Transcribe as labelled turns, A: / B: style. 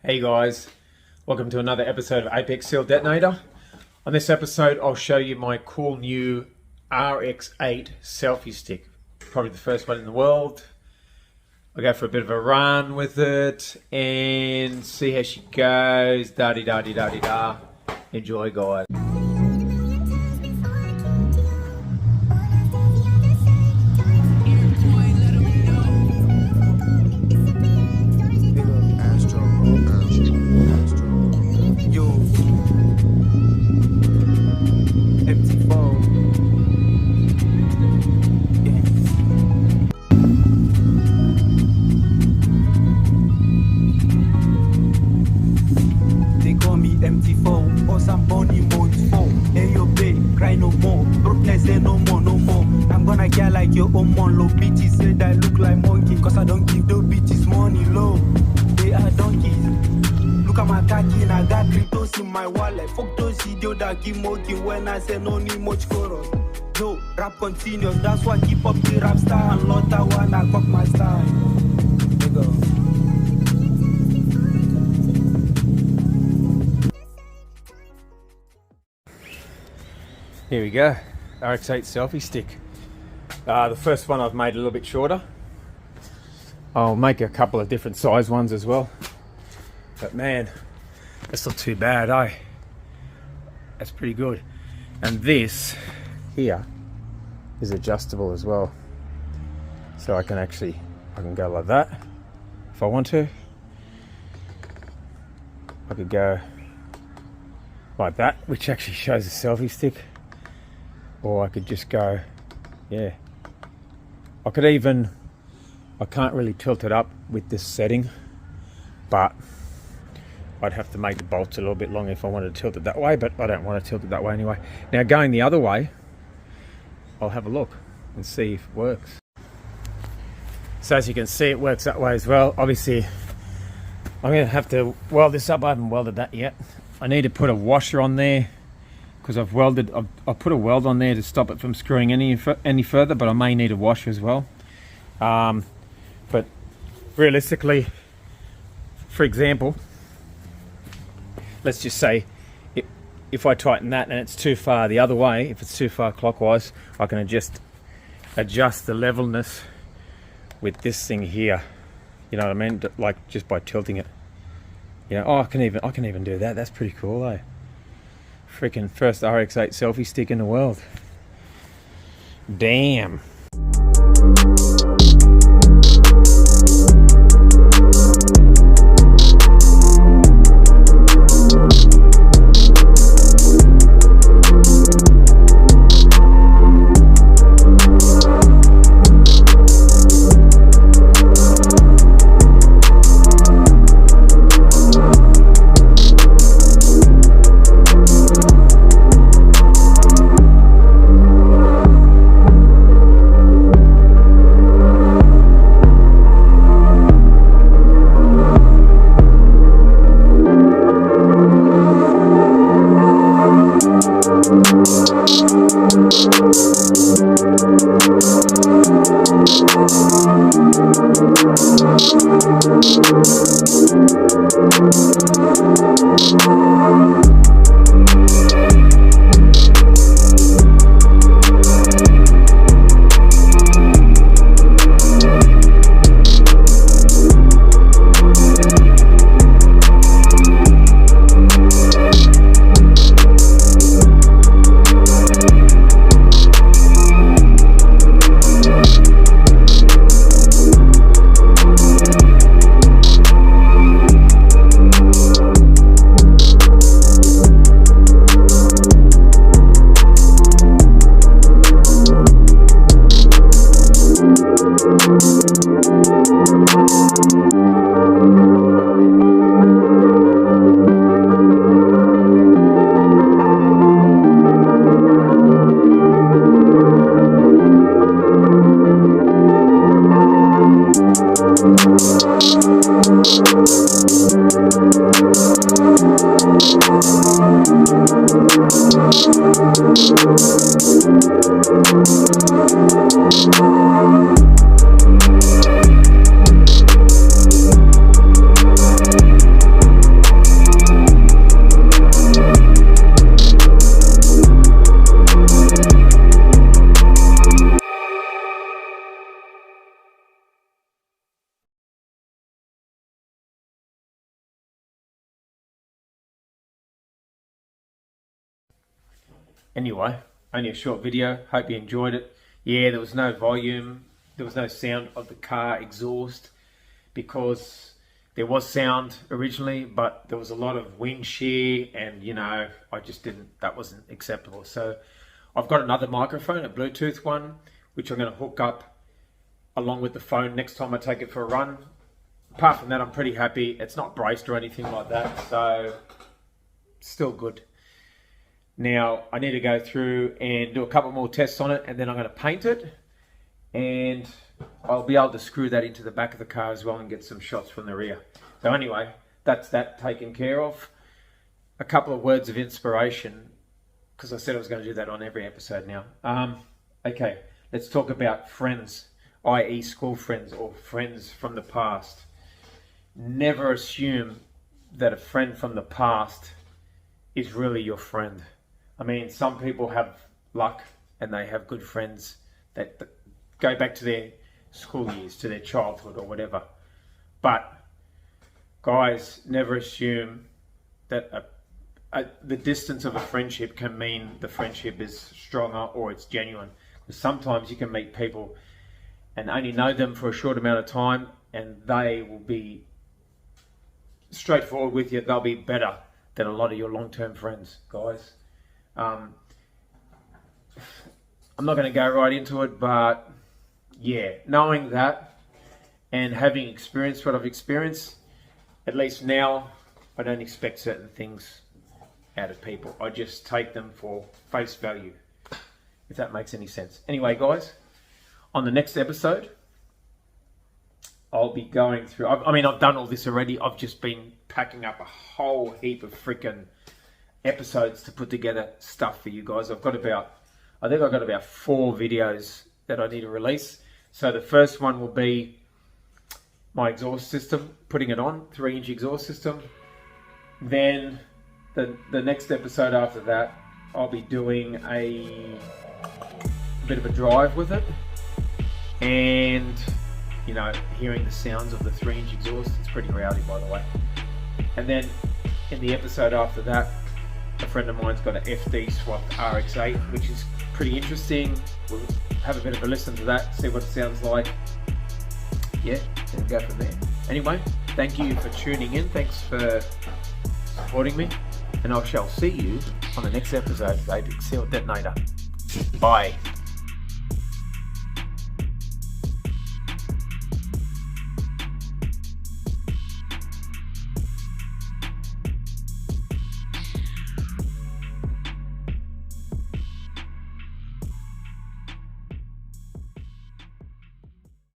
A: Hey guys, welcome to another episode of Apexseal Detonator. On this episode I'll show you my cool new RX8 selfie stick. Probably the first one in the world. I'll go for a bit of a run with it and see how she goes. Da-di-da-di-da-di-da. Enjoy guys.
B: Like your own mon low bitches said I look like monkey, cause I don't give those bitches money low. They are donkeys. Look at my khaki and I got cryptos in my wallet. Fuck those idiots that give monkey when I say no need much chorus. Yo, rap continues, that's why I keep up the rap style. And lot I wanna fuck my style. There you
A: go. Here we go, RX8 selfie stick. The first one I've made a little bit shorter. I'll make a couple of different size ones as well. But man, that's not too bad, eh? That's pretty good. And this here is adjustable as well. So I can go like that if I want to. I could go like that, which actually shows a selfie stick. Or I could just go, yeah. I can't really tilt it up with this setting, but I'd have to make the bolts a little bit longer if I wanted to tilt it that way, but I don't want to tilt it that way anyway. Now going the other way, I'll have a look and see if it works. So as you can see, it works that way as well. Obviously, I'm going to have to weld this up. I haven't welded that yet. I need to put a washer on there, because I've put a weld on there to stop it from screwing any further, but I may need a washer as well. But realistically, for example, let's just say if I tighten that and it's too far the other way, if it's too far clockwise, I can adjust the levelness with this thing here. You know what I mean? Like just by tilting it. You know, oh, I can even do that. That's pretty cool, eh? Freaking first RX8 selfie stick in the world. Damn. Anyway, only a short video. Hope you enjoyed it. Yeah, there was no volume. There was no sound of the car exhaust because there was sound originally, but there was a lot of wind shear and, you know, that wasn't acceptable. So I've got another microphone, a Bluetooth one, which I'm going to hook up along with the phone next time I take it for a run. Apart from that, I'm pretty happy. It's not braced or anything like that, so still good. Now, I need to go through and do a couple more tests on it, and then I'm going to paint it, and I'll be able to screw that into the back of the car as well and get some shots from the rear. So anyway, that's that taken care of. A couple of words of inspiration, because I said I was going to do that on every episode now. Okay, let's talk about friends, i.e. school friends or friends from the past. Never assume that a friend from the past is really your friend. I mean, some people have luck and they have good friends that go back to their school years, to their childhood or whatever. But guys, never assume that the distance of a friendship can mean the friendship is stronger or it's genuine. Because sometimes you can meet people and only know them for a short amount of time, and they will be straightforward with you. They'll be better than a lot of your long-term friends, guys. I'm not going to go right into it, but yeah, knowing that and having experienced what I've experienced, at least now I don't expect certain things out of people. I just take them for face value, if that makes any sense. Anyway, guys, on the next episode, I'll be going through, I've done all this already. I've just been packing up a whole heap of freaking episodes to put together stuff for you guys. I think I've got about 4 videos that I need to release. So the first one will be my exhaust system, putting it on, 3-inch exhaust system. Then the next episode after that, I'll be doing a bit of a drive with it, and you know, hearing the sounds of the 3-inch exhaust. It's pretty rowdy, by the way. And then in the episode after that, a friend of mine's got an FD swapped RX8, which is pretty interesting. We'll have a bit of a listen to that, see what it sounds like. Yeah, and go from there. Anyway, thank you for tuning in. Thanks for supporting me. And I shall see you on the next episode of Apexseal Detonator. Bye.